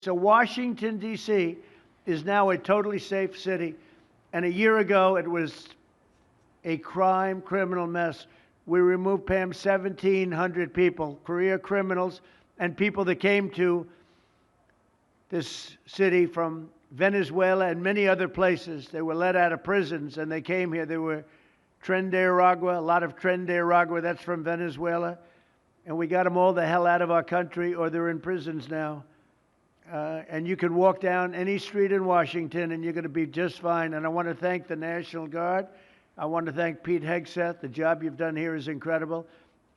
So Washington, D.C. is now a totally safe city. And a year ago, it was a criminal mess. We removed, Pam, 1,700 people, career criminals, and people that came to this city from Venezuela and many other places. They were let out of prisons, and they came here. They were Tren de Aragua, a lot of Tren de Aragua, that's from Venezuela. And we got them all the hell out of our country, or they're in prisons now. And you can walk down any street in Washington and you're going to be just fine. And I want to thank the National Guard. I want to thank Pete Hegseth. The job you've done here is incredible.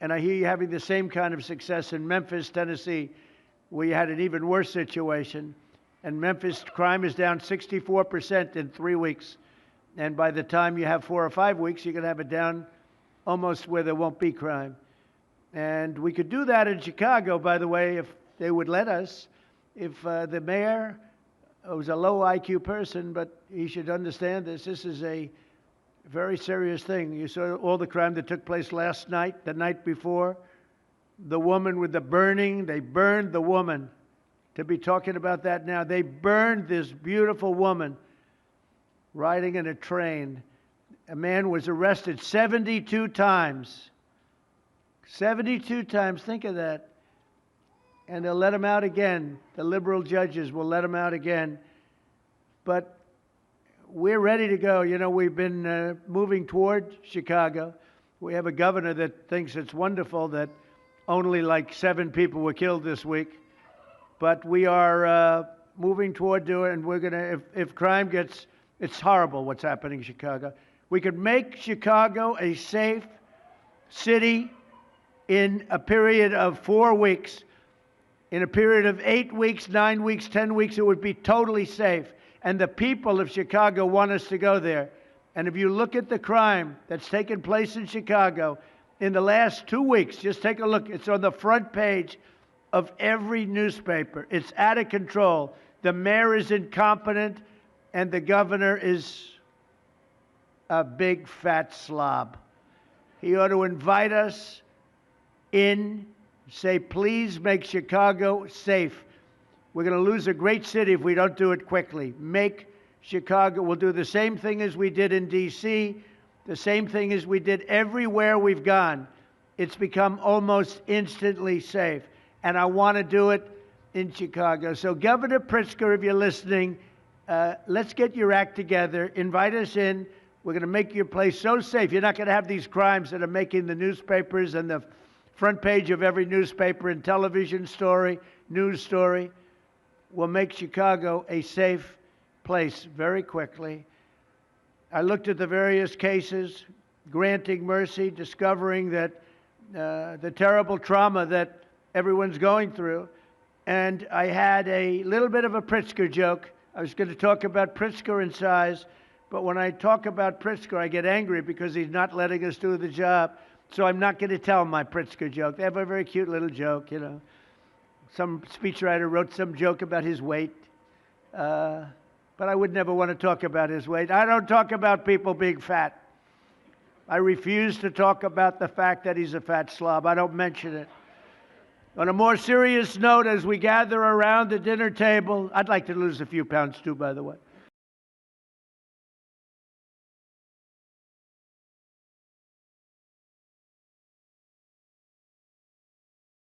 And I hear you having the same kind of success in Memphis, Tennessee, where you had an even worse situation. And Memphis crime is down 64% in 3 weeks. And by the time you have 4 or 5 weeks, you're going to have it down almost where there won't be crime. And we could do that in Chicago, by the way, if they would let us. If the mayor was a low IQ person, but he should understand this. This is a very serious thing. You saw all the crime that took place last night, the night before. The woman with the burning, they burned the woman. To be talking about that now, they burned this beautiful woman riding in a train. A man was arrested 72 times. 72 times, think of that. And they'll let him out again. The liberal judges will let him out again. But we're ready to go. You know, we've been moving toward Chicago. We have a governor that thinks it's wonderful that only like 7 people were killed this week. But we are moving toward doing it, and we're going to, if crime gets, it's horrible what's happening in Chicago. We could make Chicago a safe city in a period of 4 weeks. In a period of 8 weeks, 9 weeks, 10 weeks, it would be totally safe. And the people of Chicago want us to go there. And if you look at the crime that's taken place in Chicago in the last 2 weeks, just take a look. It's on the front page of every newspaper. It's out of control. The mayor is incompetent, and the governor is a big fat slob. He ought to invite us in. Say, please make Chicago safe. We're going to lose a great city if we don't do it quickly. Make Chicago. We'll do the same thing as we did in D.C., the same thing as we did everywhere we've gone. It's become almost instantly safe. And I want to do it in Chicago. So, Governor Pritzker, if you're listening, let's get your act together. Invite us in. We're going to make your place so safe. You're not going to have these crimes that are making the newspapers and the front page of every newspaper and television story, news story. Will make Chicago a safe place very quickly. I looked at the various cases, granting mercy, discovering that the terrible trauma that everyone's going through. And I had a little bit of a Pritzker joke. I was going to talk about Pritzker in size, but when I talk about Pritzker, I get angry because he's not letting us do the job. So I'm not going to tell my Pritzker joke. They have a very cute little joke, you know. Some speechwriter wrote some joke about his weight. But I would never want to talk about his weight. I don't talk about people being fat. I refuse to talk about the fact that he's a fat slob. I don't mention it. On a more serious note, as we gather around the dinner table, I'd like to lose a few pounds too, by the way.